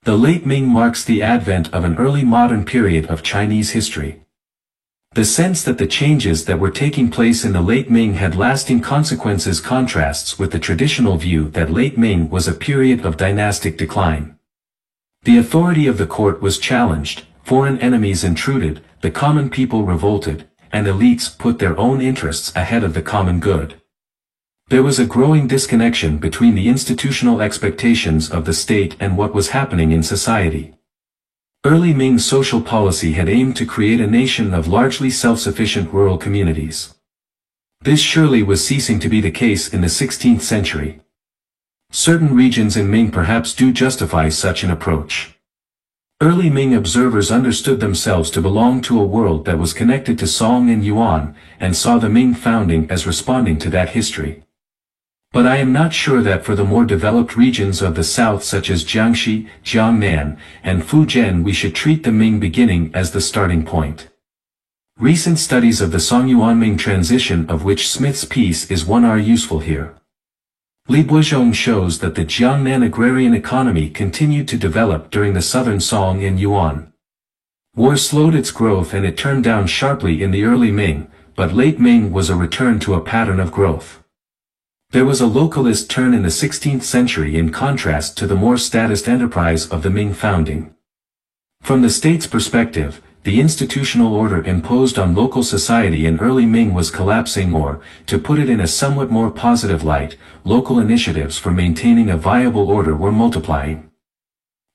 The late Ming marks the advent of an early modern period of Chinese history. The sense that the changes that were taking place in the late Ming had lasting consequences contrasts with the traditional view that late Ming was a period of dynastic decline. The authority of the court was challenged, foreign enemies intruded, the common people revolted, and elites put their own interests ahead of the common good. There was a growing disconnection between the institutional expectations of the state and what was happening in society. Early Ming social policy had aimed to create a nation of largely self-sufficient rural communities. This surely was ceasing to be the case in the 16th century. Certain regions in Ming perhaps do justify such an approach. Early Ming observers understood themselves to belong to a world that was connected to Song and Yuan, and saw the Ming founding as responding to that history. But I am not sure that for the more developed regions of the south such as Jiangxi, Jiangnan, and Fujian we should treat the Ming beginning as the starting point. Recent studies of the Song-Yuan-Ming transition, of which Smith's piece is one, are useful here. Li Buizhong shows that the Jiangnan agrarian economy continued to develop during the southern Song and Yuan. War slowed its growth and it turned down sharply in the early Ming, but late Ming was a return to a pattern of growth. There was a localist turn in the 16th century in contrast to the more statist enterprise of the Ming founding. From the state's perspective, the institutional order imposed on local society in early Ming was collapsing, or, to put it in a somewhat more positive light, local initiatives for maintaining a viable order were multiplying.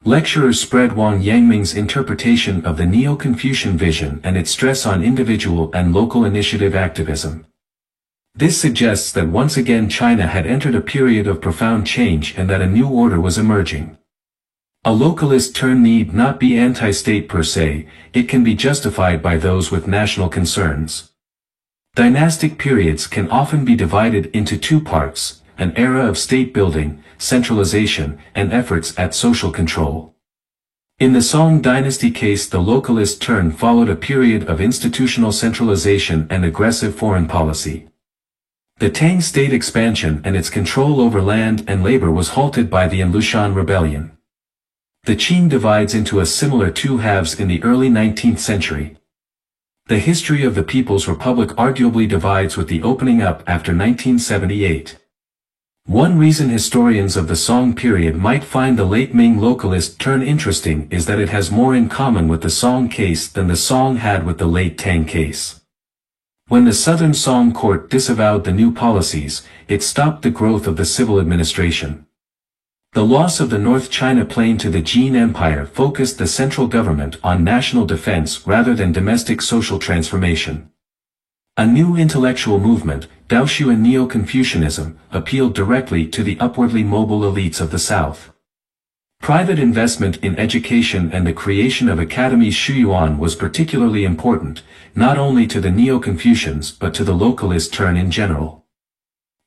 Lecturers spread Wang Yangming's interpretation of the Neo-Confucian vision and its stress on individual and local initiative activism. This suggests that once again China had entered a period of profound change and that a new order was emerging. A localist turn need not be anti-state per se, it can be justified by those with national concerns. Dynastic periods can often be divided into two parts, an era of state building, centralization, and efforts at social control. In the Song dynasty case, the localist turn followed a period of institutional centralization and aggressive foreign policy. The Tang state expansion and its control over land and labor was halted by the Enlushan rebellion. The Qing divides into a similar two halves in the early 19th century. The history of the People's Republic arguably divides with the opening up after 1978. One reason historians of the Song period might find the late Ming localist turn interesting is that it has more in common with the Song case than the Song had with the late Tang case. When the southern Song court disavowed the new policies, it stopped the growth of the civil administration. The loss of the North China Plain to the Jin Empire focused the central government on national defense rather than domestic social transformation. A new intellectual movement, Daoshuan Neo-Confucianism, appealed directly to the upwardly mobile elites of the South. Private investment in education and the creation of academies Shuyuan was particularly important, not only to the Neo-Confucians but to the localist turn in general.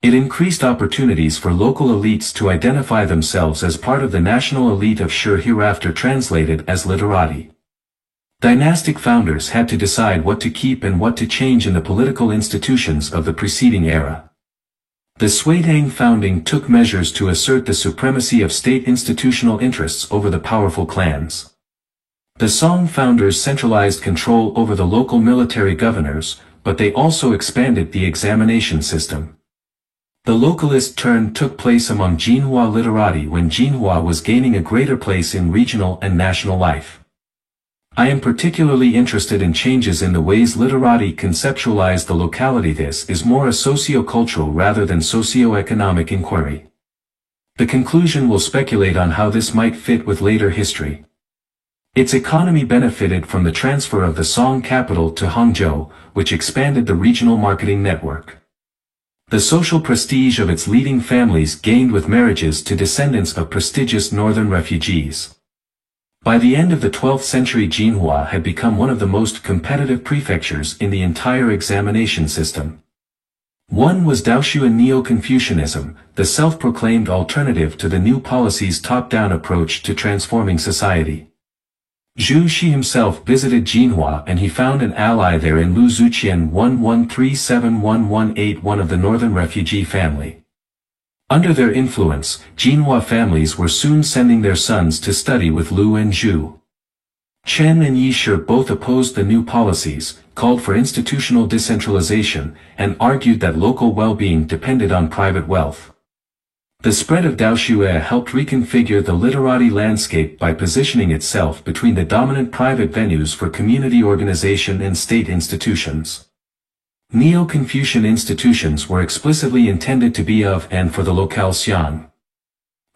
It increased opportunities for local elites to identify themselves as part of the national elite of Shi, hereafter translated as literati. Dynastic founders had to decide what to keep and what to change in the political institutions of the preceding era. The Sui Tang founding took measures to assert the supremacy of state institutional interests over the powerful clans. The Song founders centralized control over the local military governors, but they also expanded the examination system. The localist turn took place among Jinhua literati when Jinhua was gaining a greater place in regional and national life. I am particularly interested in changes in the ways literati conceptualize the locality. This is more a socio-cultural rather than socio-economic inquiry. The conclusion will speculate on how this might fit with later history. Its economy benefited from the transfer of the Song capital to Hangzhou, which expanded the regional marketing network. The social prestige of its leading families gained with marriages to descendants of prestigious northern refugees. By the end of the 12th century, Jinhua had become one of the most competitive prefectures in the entire examination system. One was Daoshuan Neo-Confucianism, the self-proclaimed alternative to the new policy's top-down approach to transforming society. Zhu Xi himself visited Jinhua and he found an ally there in Lu Zuqian 11371181 of the northern refugee family. Under their influence, Jinhua families were soon sending their sons to study with Lu and Zhu. Chen and Yishi both opposed the new policies, called for institutional decentralization, and argued that local well-being depended on private wealth. The spread of Daoxue helped reconfigure the literati landscape by positioning itself between the dominant private venues for community organization and state institutions. Neo-Confucian institutions were explicitly intended to be of and for the locale xian.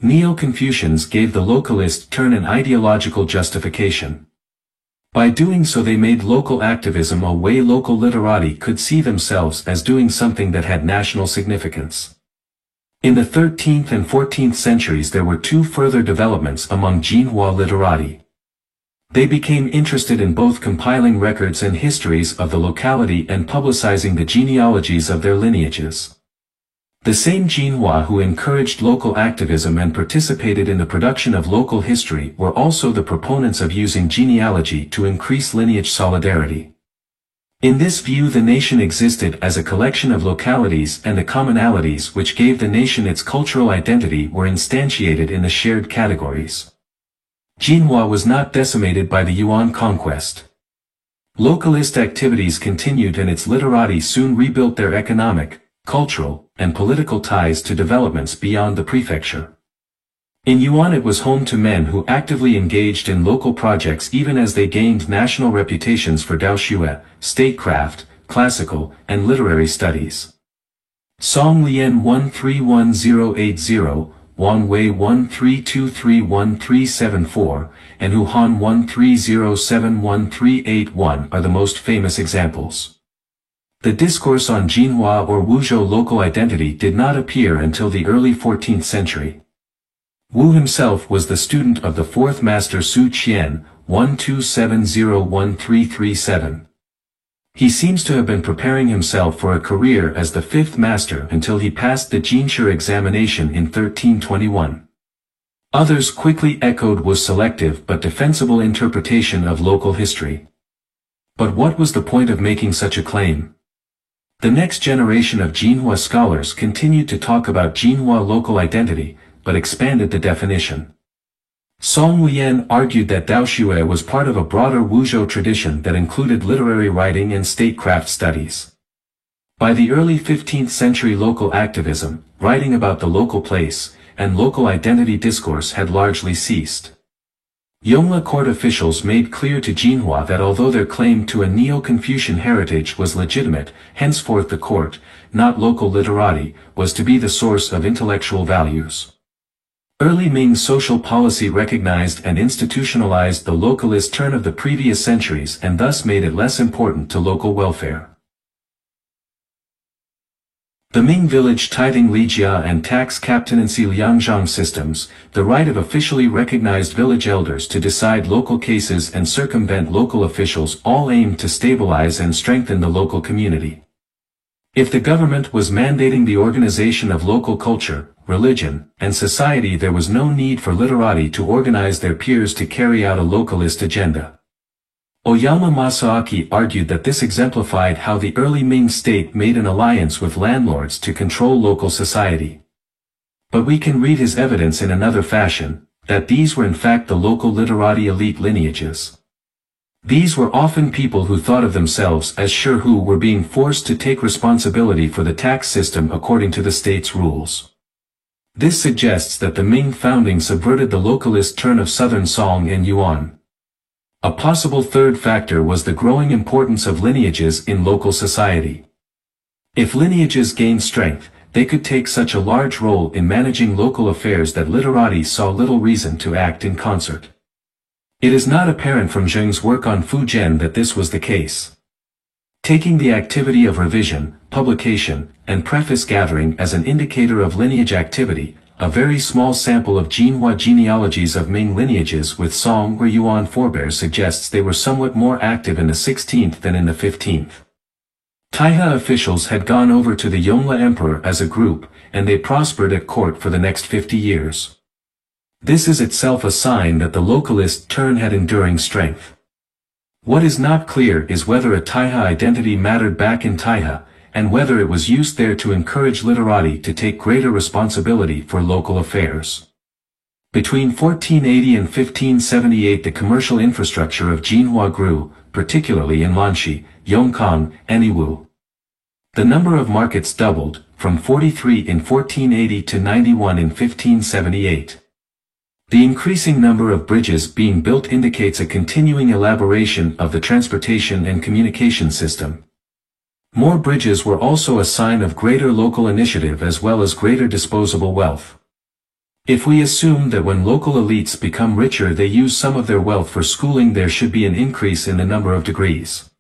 Neo-Confucians gave the localist turn an ideological justification. By doing so they made local activism a way local literati could see themselves as doing something that had national significance. In the 13th and 14th centuries there were two further developments among Jinhua literati. They became interested in both compiling records and histories of the locality and publicizing the genealogies of their lineages. The same Jinhua who encouraged local activism and participated in the production of local history were also the proponents of using genealogy to increase lineage solidarity. In this view the nation existed as a collection of localities, and the commonalities which gave the nation its cultural identity were instantiated in the shared categories. Jinhua was not decimated by the Yuan conquest. Localist activities continued and its literati soon rebuilt their economic, cultural, and political ties to developments beyond the prefecture. In Yuan it was home to men who actively engaged in local projects even as they gained national reputations for Daoxue, statecraft, classical, and literary studies. Song Lian 131080, Wang Wei 13231374, and Hu Han 13071381 are the most famous examples. The discourse on Jinhua or Wuzhou local identity did not appear until the early 14th century. Wu himself was the student of the fourth master Su Qian, 12701337. He seems to have been preparing himself for a career as the fifth master until he passed the Jinshi examination in 1321. Others quickly echoed Wu's selective but defensible interpretation of local history. But what was the point of making such a claim? The next generation of Jinhua scholars continued to talk about Jinhua local identity, but expanded the definition. Song Lian argued that Daoxue was part of a broader Wuzhou tradition that included literary writing and statecraft studies. By the early 15th century local activism, writing about the local place, and local identity discourse had largely ceased. Yongle court officials made clear to Jinhua that although their claim to a Neo-Confucian heritage was legitimate, henceforth the court, not local literati, was to be the source of intellectual values. Early Ming social policy recognized and institutionalized the localist turn of the previous centuries and thus made it less important to local welfare. The Ming village tithing Lijia and tax captaincy Liangzhang systems, the right of officially recognized village elders to decide local cases and circumvent local officials all aimed to stabilize and strengthen the local community. If the government was mandating the organization of local culture, religion, and society, there was no need for literati to organize their peers to carry out a localist agenda. Oyama Masaaki argued that this exemplified how the early Ming state made an alliance with landlords to control local society. But we can read his evidence in another fashion, that these were in fact the local literati elite lineages. These were often people who thought of themselves as sure who were being forced to take responsibility for the tax system according to the state's rules. This suggests that the Ming founding subverted the localist turn of Southern Song and Yuan. A possible third factor was the growing importance of lineages in local society. If lineages gained strength, they could take such a large role in managing local affairs that literati saw little reason to act in concert. It is not apparent from Zheng's work on Fujian that this was the case. Taking the activity of revision, publication, and preface gathering as an indicator of lineage activity, a very small sample of Jinhua genealogies of Ming lineages with Song or Yuan forebears suggests they were somewhat more active in the 16th than in the 15th. Taihe officials had gone over to the Yongle Emperor as a group, and they prospered at court for the next 50 years. This is itself a sign that the localist turn had enduring strength. What is not clear is whether a Taihe identity mattered back in Taihe, and whether it was used there to encourage literati to take greater responsibility for local affairs. Between 1480 and 1578 the commercial infrastructure of Jinhua grew, particularly in Lanxi, Yongkang, and Yiwu. The number of markets doubled, from 43 in 1480 to 91 in 1578. The increasing number of bridges being built indicates a continuing elaboration of the transportation and communication system. More bridges were also a sign of greater local initiative as well as greater disposable wealth. If we assume that when local elites become richer they use some of their wealth for schooling, there should be an increase in the number of degrees.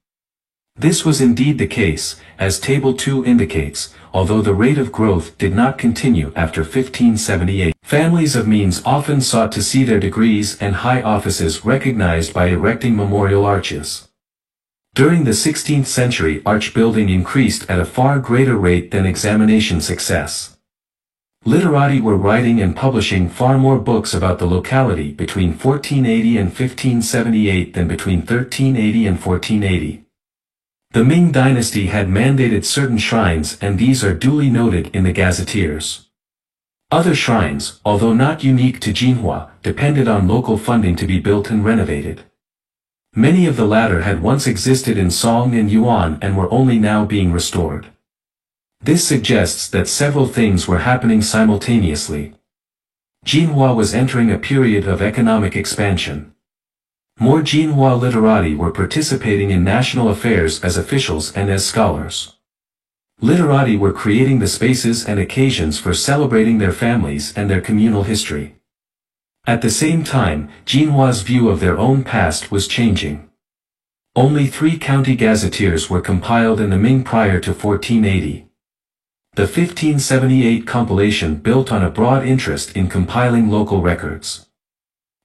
This was indeed the case, as Table 2 indicates, although the rate of growth did not continue after 1578. Families of means often sought to see their degrees and high offices recognized by erecting memorial arches. During the 16th century, arch building increased at a far greater rate than examination success. Literati were writing and publishing far more books about the locality between 1480 and 1578 than between 1380 and 1480. The Ming dynasty had mandated certain shrines, and these are duly noted in the gazetteers. Other shrines, although not unique to Jinhua, depended on local funding to be built and renovated. Many of the latter had once existed in Song and Yuan and were only now being restored. This suggests that several things were happening simultaneously. Jinhua was entering a period of economic expansion. More Jinhua literati were participating in national affairs as officials and as scholars. Literati were creating the spaces and occasions for celebrating their families and their communal history. At the same time, Jinhua's view of their own past was changing. Only 3 county gazetteers were compiled in the Ming prior to 1480. The 1578 compilation built on a broad interest in compiling local records.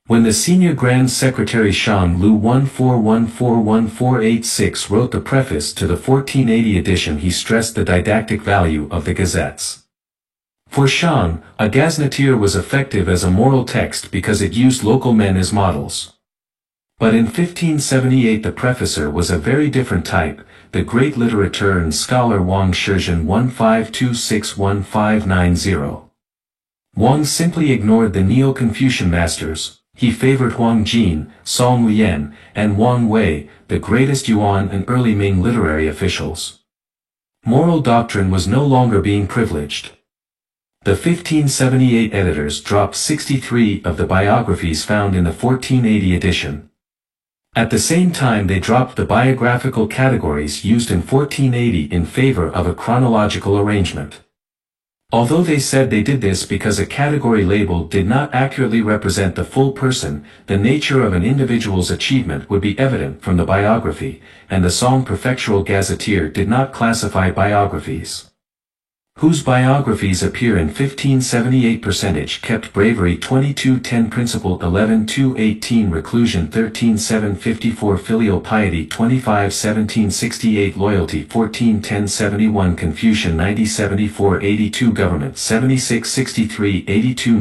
When the senior Grand Secretary Shang Lu 14141486 wrote the preface to the 1480 edition, he stressed the didactic value of the gazettes. For Shang, a gazetteer was effective as a moral text because it used local men as models. But in 1578 the prefacer was a very different type, the great literateur and scholar Wang Shizhen 15261590. Wang simply ignored the Neo-Confucian masters. He favored Huang Jin, Song Lian, and Wang Wei, the greatest Yuan and early Ming literary officials. Moral doctrine was no longer being privileged. The 1578 editors dropped 63 of the biographies found in the 1480 edition. At the same time they dropped the biographical categories used in 1480 in favor of a chronological arrangement. Although they said they did this because a category label did not accurately represent the full person, the nature of an individual's achievement would be evident from the biography, and the Song Prefectural Gazetteer did not classify biographies. Whose biographies appear in 1578 percentage kept bravery 2210 principle 11:218 reclusion 13:754 filial piety 25:1768 loyalty 14:1071 Confucian 90:74 government 76:63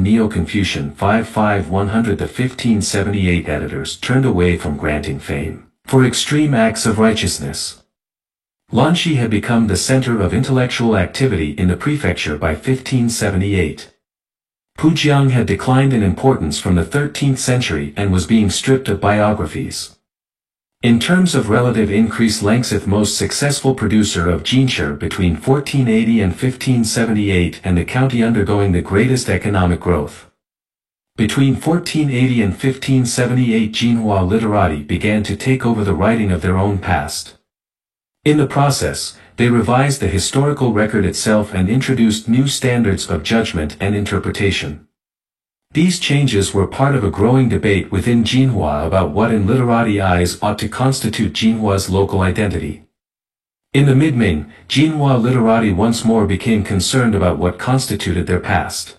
Neo-Confucian 5:100 The 1578 editors turned away from granting fame for extreme acts of righteousness. Lanxi had become the center of intellectual activity in the prefecture by 1578. Pujiang had declined in importance from the 13th century and was being stripped of biographies. In terms of relative increase, Langsith most successful producer of Jinshi between 1480 and 1578 and the county undergoing the greatest economic growth. Between 1480 and 1578 Jinhua literati began to take over the writing of their own past. In the process, they revised the historical record itself and introduced new standards of judgment and interpretation. These changes were part of a growing debate within Jinhua about what in literati eyes ought to constitute Jinhua's local identity. In the mid-Ming, Jinhua literati once more became concerned about what constituted their past.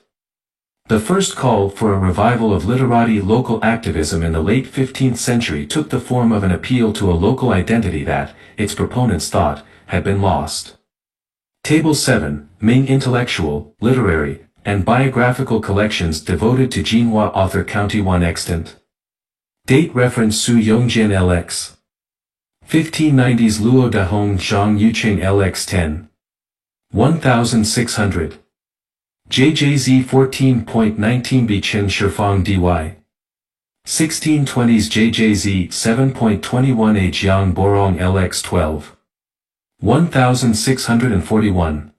The first call for a revival of literati local activism in the late 15th century took the form of an appeal to a local identity that, its proponents thought, had been lost. Table 7, Ming intellectual, literary, and biographical collections devoted to Jinhua author County 1 extant. Date reference Su Yongjian LX. 1590s Luo Dahong Zhang Yuqing LX 10. 1600. JJZ 14.19b Chen Shifang dy. 1620s JJZ 7.21h Yang Borong LX 12. 1641.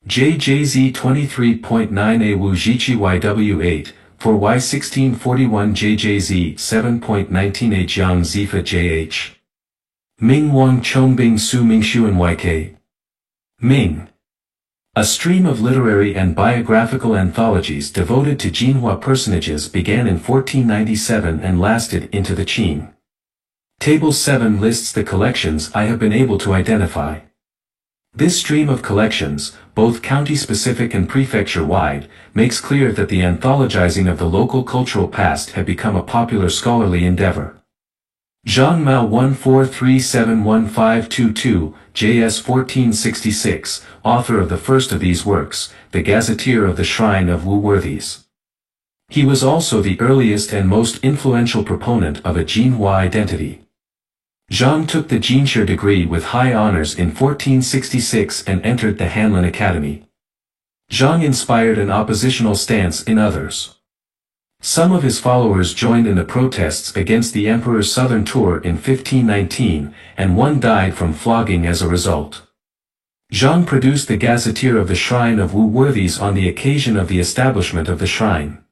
JJZ 23.9a Wu Jiqi YW8, for Y1641 JJZ 7.19h Yang Zifa JH. Ming Wang Chongbing Su Mingshuan YK. Ming. A stream of literary and biographical anthologies devoted to Jinhua personages began in 1497 and lasted into the Qing. Table 7 lists the collections I have been able to identify. This stream of collections, both county-specific and prefecture-wide, makes clear that the anthologizing of the local cultural past had become a popular scholarly endeavor. Zhang Mao 14371522, JS 1466, author of the first of these works, the Gazetteer of the Shrine of Wu Worthies. He was also the earliest and most influential proponent of a Jinhua identity. Zhang took the Jinshi degree with high honors in 1466 and entered the Hanlin Academy. Zhang inspired an oppositional stance in others. Some of his followers joined in the protests against the emperor's southern tour in 1519, and one died from flogging as a result. Zhang produced the Gazetteer of the Shrine of Wu Worthies on the occasion of the establishment of the shrine.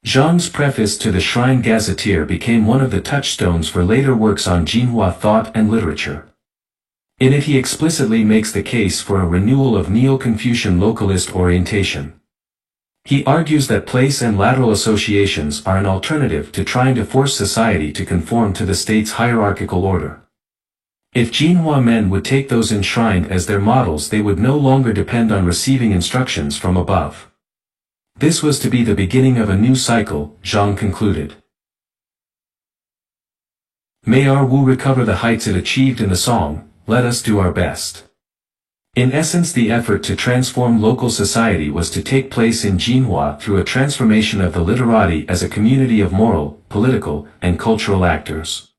Zhang's preface to the Shrine Gazetteer became one of the touchstones for later works on Jinhua thought and literature. In it he explicitly makes the case for a renewal of Neo-Confucian localist orientation. He argues that place and lateral associations are an alternative to trying to force society to conform to the state's hierarchical order. If Jinhua men would take those enshrined as their models, they would no longer depend on receiving instructions from above. This was to be the beginning of a new cycle, Zhang concluded. May our Wu recover the heights it achieved in the song, let us do our best. In essence, the effort to transform local society was to take place in Jinhua through a transformation of the literati as a community of moral, political, and cultural actors.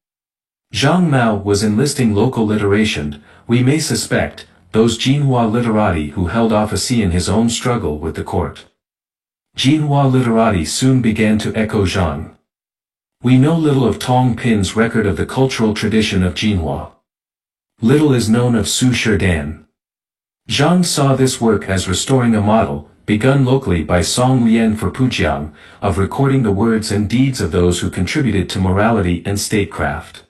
Zhang Mao was enlisting local literation, we may suspect, those Jinhua literati who held office in his own struggle with the court. Jinhua literati soon began to echo Zhang. We know little of Tong Pin's record of the cultural tradition of Jinhua. Little is known of Su Shidan. Zhang saw this work as restoring a model, begun locally by Song Lian for Pujiang, of recording the words and deeds of those who contributed to morality and statecraft.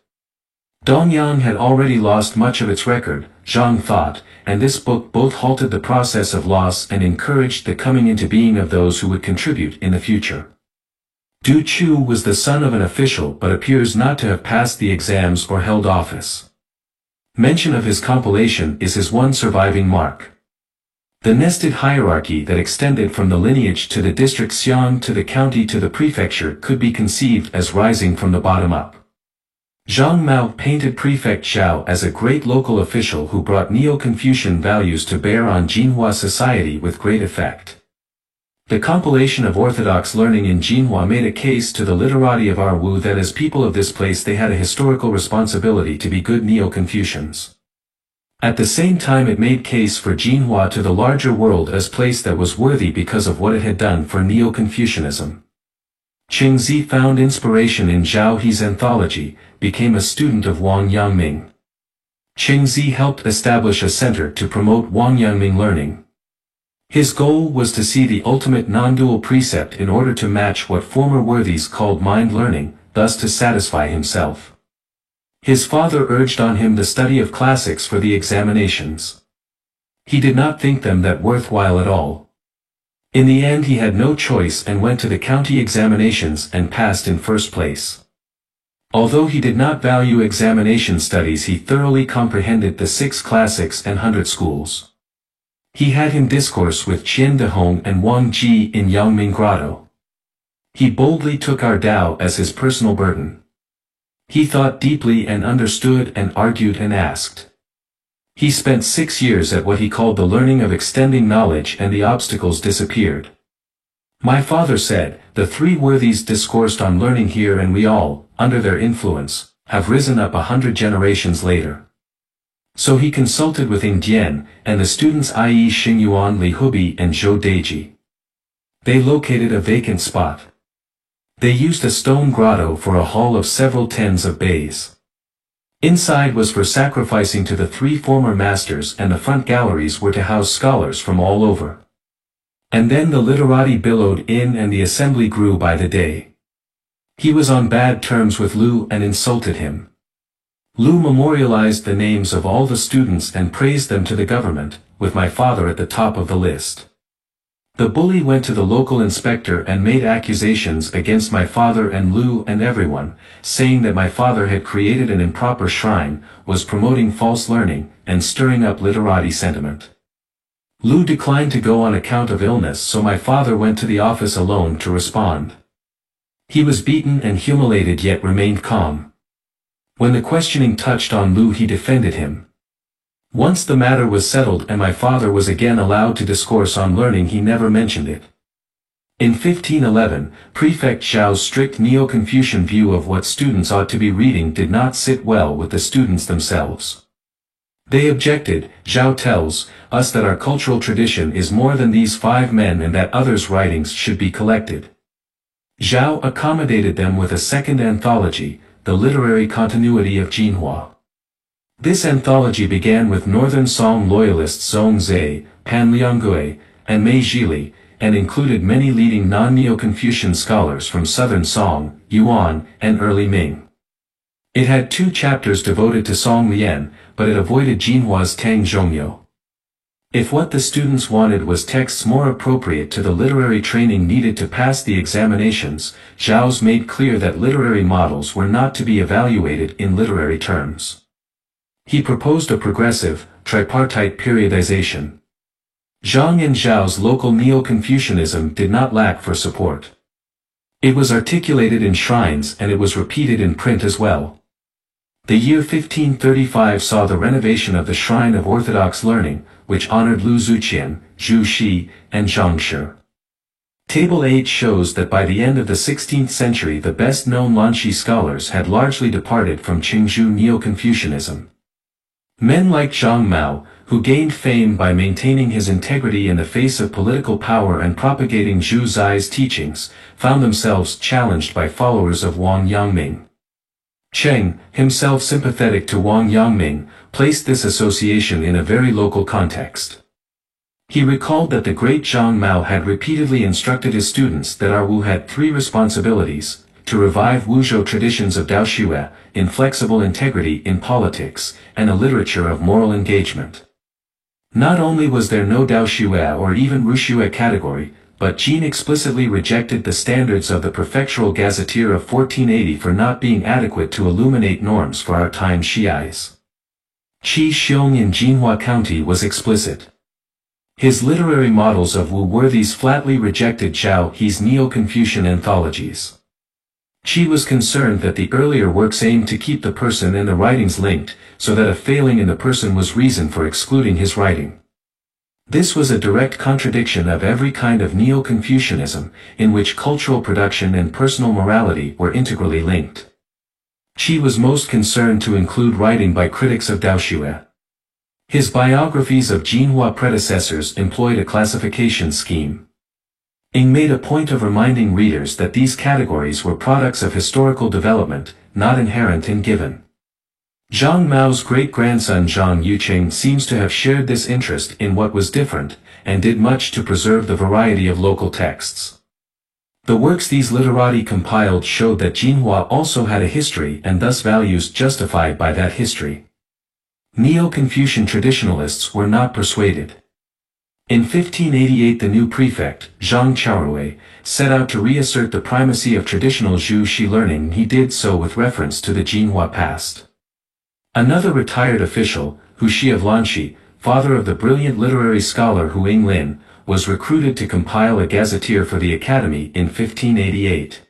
Dongyang had already lost much of its record, Zhang thought, and this book both halted the process of loss and encouraged the coming into being of those who would contribute in the future. Du Chu was the son of an official but appears not to have passed the exams or held office. Mention of his compilation is his one surviving mark. The nested hierarchy that extended from the lineage to the district xian to the county to the prefecture could be conceived as rising from the bottom up. Zhang Mao painted Prefect Zhao as a great local official who brought Neo-Confucian values to bear on Jinhua society with great effect. The compilation of orthodox learning in Jinhua made a case to the literati of our Wu that as people of this place they had a historical responsibility to be good Neo-Confucians. At the same time it made case for Jinhua to the larger world as place that was worthy because of what it had done for Neo-Confucianism. Qingzi found inspiration in Zhao He's anthology, became a student of Wang Yangming. Qingzi helped establish a center to promote Wang Yangming learning. His goal was to see the ultimate non-dual precept in order to match what former worthies called mind learning, thus to satisfy himself. His father urged on him the study of classics for the examinations. He did not think them that worthwhile at all. In the end he had no choice and went to the county examinations and passed in first place. Although he did not value examination studies, he thoroughly comprehended the 6 classics and 100 schools. He had him discourse with Qian Dehong and Wang Ji in Yangming Grotto. He boldly took our Tao as his personal burden. He thought deeply and understood and argued and asked. He spent 6 years at what he called the learning of extending knowledge, and the obstacles disappeared. My father said, the 3 worthies discoursed on learning here, and we all, under their influence, have risen up 100 generations later. So he consulted with Ing Dian, and the students i.e. Xingyuan Li Hubi and Zhou Deji. They located a vacant spot. They used a stone grotto for a hall of several tens of bays. Inside was for sacrificing to the three former masters, and the front galleries were to house scholars from all over. And then the literati billowed in and the assembly grew by the day. He was on bad terms with Lu and insulted him. Lu memorialized the names of all the students and praised them to the government, with my father at the top of the list. The bully went to the local inspector and made accusations against my father and Lu and everyone, saying that my father had created an improper shrine, was promoting false learning, and stirring up literati sentiment. Lu declined to go on account of illness, so my father went to the office alone to respond. He was beaten and humiliated yet remained calm. When the questioning touched on Lu, he defended him. Once the matter was settled and my father was again allowed to discourse on learning, he never mentioned it. In 1511, Prefect Zhao's strict Neo-Confucian view of what students ought to be reading did not sit well with the students themselves. They objected. Zhao tells us that our cultural tradition is more than these 5 men and that others' writings should be collected. Zhao accommodated them with a second anthology, The Literary Continuity of Jinhua. This anthology began with Northern Song loyalists Zhong Zhe, Pan Lianggui, and Mei Zhili, and included many leading non-Neo-Confucian scholars from Southern Song, Yuan, and early Ming. It had 2 chapters devoted to Song Lian, but it avoided Jinhua's Tang Zhongyo. If what the students wanted was texts more appropriate to the literary training needed to pass the examinations, Zhao's made clear that literary models were not to be evaluated in literary terms. He proposed a progressive, tripartite periodization. Zhang and Zhao's local Neo-Confucianism did not lack for support. It was articulated in shrines and it was repeated in print as well. The year 1535 saw the renovation of the Shrine of Orthodox Learning, which honored Lu Zuqian, Zhu Xi, and Zhang Shi. Table 8 shows that by the end of the 16th century the best-known Lanxi scholars had largely departed from Qingzhou Neo-Confucianism. Men like Zhang Mao, who gained fame by maintaining his integrity in the face of political power and propagating Zhu Zai's teachings, found themselves challenged by followers of Wang Yangming. Cheng, himself sympathetic to Wang Yangming, placed this association in a very local context. He recalled that the great Zhang Mao had repeatedly instructed his students that our Wu had 3 responsibilities: to revive Wuzhou traditions of Daoxue, inflexible integrity in politics, and a literature of moral engagement. Not only was there no Daoxue or even Ruxue category, but Jin explicitly rejected the standards of the Prefectural Gazetteer of 1480 for not being adequate to illuminate norms for our time Shi'is. Qi Xiong in Jinhua County was explicit. His literary models of Wu worthies flatly rejected Zhao He's Neo-Confucian anthologies. Qi was concerned that the earlier works aimed to keep the person and the writings linked, so that a failing in the person was reason for excluding his writing. This was a direct contradiction of every kind of Neo-Confucianism, in which cultural production and personal morality were integrally linked. Qi was most concerned to include writing by critics of Daoxue. His biographies of Jinhua predecessors employed a classification scheme. Ing made a point of reminding readers that these categories were products of historical development, not inherent in given. Zhang Mao's great-grandson Zhang Yuqing seems to have shared this interest in what was different, and did much to preserve the variety of local texts. The works these literati compiled showed that Jinhua also had a history and thus values justified by that history. Neo-Confucian traditionalists were not persuaded. In 1588 the new prefect, Zhang Qiaorui, set out to reassert the primacy of traditional Zhu Xi learning. He did so with reference to the Jinhua past. Another retired official, Hu Shi of Lanxi, father of the brilliant literary scholar Hu Yinglin, was recruited to compile a gazetteer for the academy in 1588.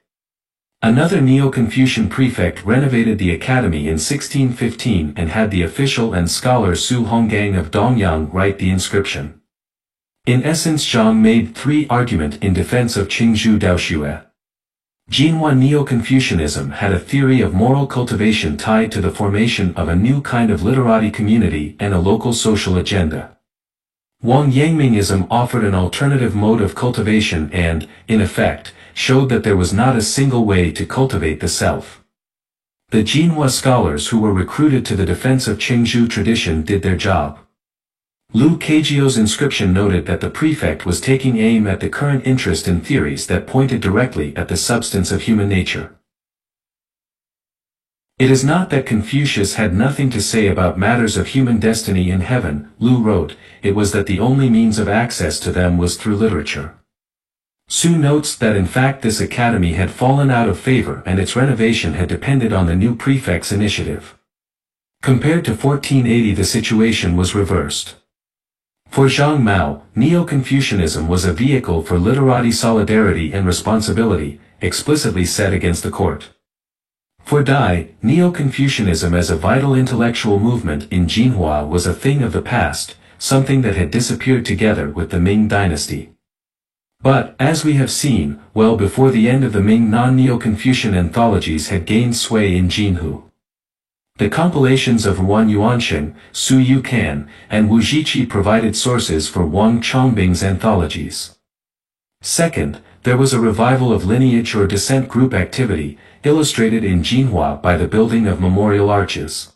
Another Neo-Confucian prefect renovated the academy in 1615 and had the official and scholar Su Honggang of Dongyang write the inscription. In essence, Zhang made 3 arguments in defense of Qingzhou Daoxue. Jinhua Neo-Confucianism had a theory of moral cultivation tied to the formation of a new kind of literati community and a local social agenda. Wang Yangmingism offered an alternative mode of cultivation and, in effect, showed that there was not a single way to cultivate the self. The Jinhua scholars who were recruited to the defense of Chengzhu tradition did their job. Lu Kaijiao's inscription noted that the prefect was taking aim at the current interest in theories that pointed directly at the substance of human nature. It is not that Confucius had nothing to say about matters of human destiny in heaven, Lu wrote, it was that the only means of access to them was through literature. Su notes that in fact this academy had fallen out of favor and its renovation had depended on the new prefect's initiative. Compared to 1480, the situation was reversed. For Zhang Mao, Neo-Confucianism was a vehicle for literati solidarity and responsibility, explicitly set against the court. For Dai, Neo-Confucianism as a vital intellectual movement in Jinhua was a thing of the past, something that had disappeared together with the Ming dynasty. But, as we have seen, well before the end of the Ming, non-Neo-Confucian anthologies had gained sway in Jinhu. The compilations of Wan Yuansheng, Su Yukan, and Wu Zhiqi provided sources for Wang Chongbing's anthologies. Second, there was a revival of lineage or descent group activity, illustrated in Jinhua by the building of memorial arches.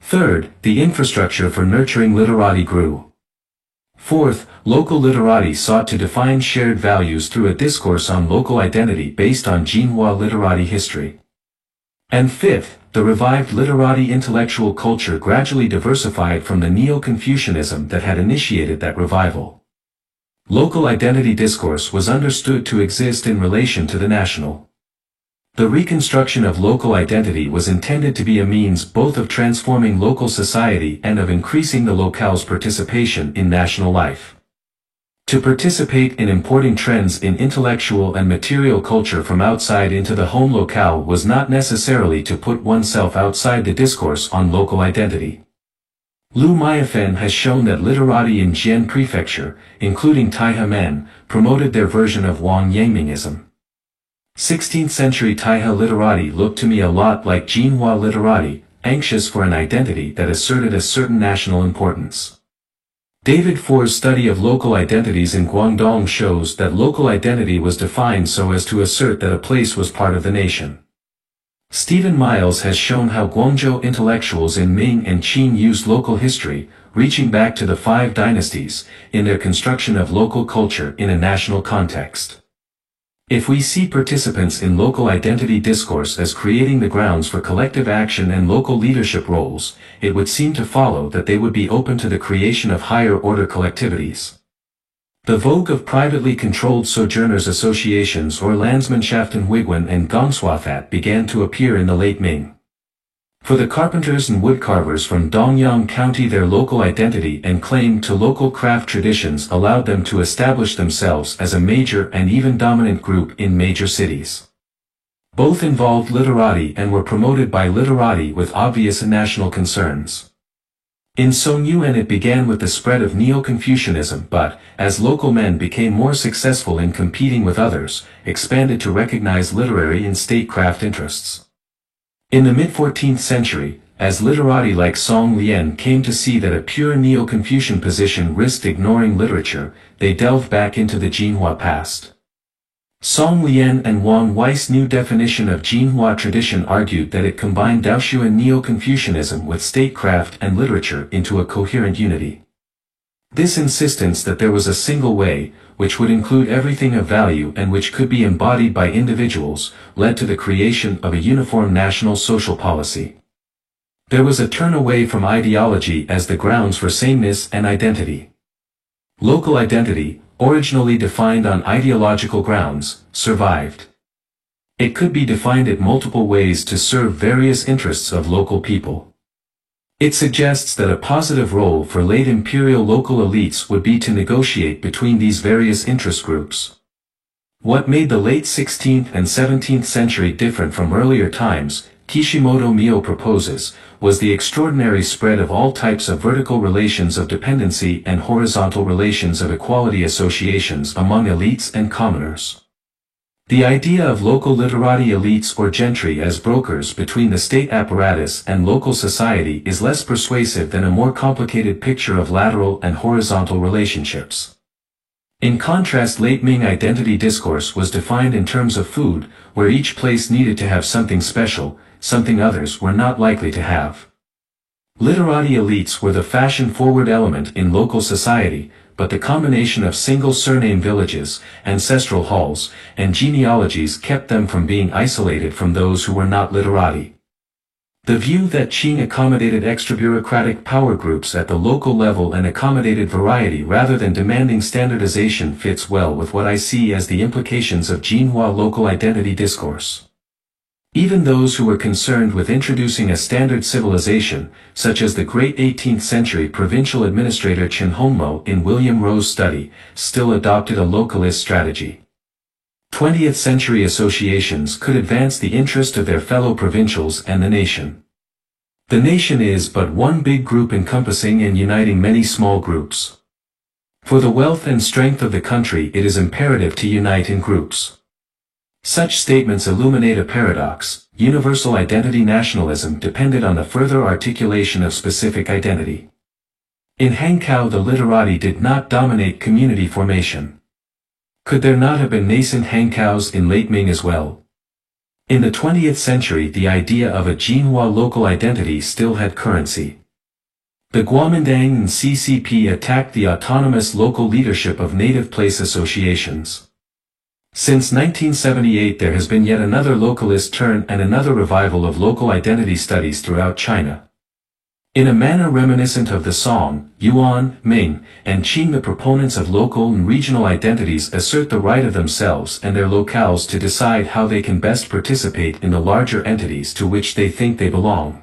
Third, the infrastructure for nurturing literati grew. Fourth, local literati sought to define shared values through a discourse on local identity based on Jinhua literati history. And fifth, the revived literati intellectual culture gradually diversified from the Neo-Confucianism that had initiated that revival. Local identity discourse was understood to exist in relation to the national. The reconstruction of local identity was intended to be a means both of transforming local society and of increasing the locale's participation in national life. To participate in importing trends in intellectual and material culture from outside into the home locale was not necessarily to put oneself outside the discourse on local identity. Lu Maifen has shown that literati in Jian Prefecture, including Taihe men, promoted their version of Wang Yangmingism. 16th century Taihe literati looked to me a lot like Jinhua literati, anxious for an identity that asserted a certain national importance. David For's study of local identities in Guangdong shows that local identity was defined so as to assert that a place was part of the nation. Stephen Miles has shown how Guangzhou intellectuals in Ming and Qin used local history, reaching back to the 5 dynasties, in their construction of local culture in a national context. If we see participants in local identity discourse as creating the grounds for collective action and local leadership roles, it would seem to follow that they would be open to the creation of higher-order collectivities. The vogue of privately controlled sojourners associations or Landsmannschaften Huiguan and Gongsuafat began to appear in the late Ming. For the carpenters and woodcarvers from Dongyang County, their local identity and claim to local craft traditions allowed them to establish themselves as a major and even dominant group in major cities. Both involved literati and were promoted by literati with obvious national concerns. In Songyuan it began with the spread of Neo-Confucianism but, as local men became more successful in competing with others, expanded to recognize literary and statecraft interests. In the mid-14th century, as literati like Song Lian came to see that a pure Neo-Confucian position risked ignoring literature, they delved back into the Jinhua past. Song Lian and Wang Wei's new definition of Jinhua tradition argued that it combined Daoshuan Neo-Confucianism with statecraft and literature into a coherent unity. This insistence that there was a single way, which would include everything of value and which could be embodied by individuals, led to the creation of a uniform national social policy. There was a turn away from ideology as the grounds for sameness and identity. Local identity, originally defined on ideological grounds, survived. It could be defined in multiple ways to serve various interests of local people. It suggests that a positive role for late imperial local elites would be to negotiate between these various interest groups. What made the late 16th and 17th century different from earlier times, Kishimoto Mio proposes, was the extraordinary spread of all types of vertical relations of dependency and horizontal relations of equality associations among elites and commoners. The idea of local literati elites or gentry as brokers between the state apparatus and local society is less persuasive than a more complicated picture of lateral and horizontal relationships. In contrast, late Ming identity discourse was defined in terms of food, where each place needed to have something special, something others were not likely to have. Literati elites were the fashion-forward element in local society, but the combination of single surname villages, ancestral halls, and genealogies kept them from being isolated from those who were not literati. The view that Qing accommodated extra-bureaucratic power groups at the local level and accommodated variety rather than demanding standardization fits well with what I see as the implications of Jinhua local identity discourse. Even those who were concerned with introducing a standard civilization, such as the great 18th century provincial administrator Chen Hongmo in William Rowe's study, still adopted a localist strategy. 20th century associations could advance the interest of their fellow provincials and the nation. The nation is but one big group encompassing and uniting many small groups. For the wealth and strength of the country, it is imperative to unite in groups. Such statements illuminate a paradox. Universal identity nationalism depended on the further articulation of specific identity. In Hankow, the literati did not dominate community formation. Could there not have been nascent Hankows in late Ming as well? In the 20th century, the idea of a Jinhua local identity still had currency. The Guomindang and CCP attacked the autonomous local leadership of native place associations. Since 1978, there has been yet another localist turn and another revival of local identity studies throughout China. In a manner reminiscent of the Song, Yuan, Ming, and Qing, the proponents of local and regional identities assert the right of themselves and their locales to decide how they can best participate in the larger entities to which they think they belong.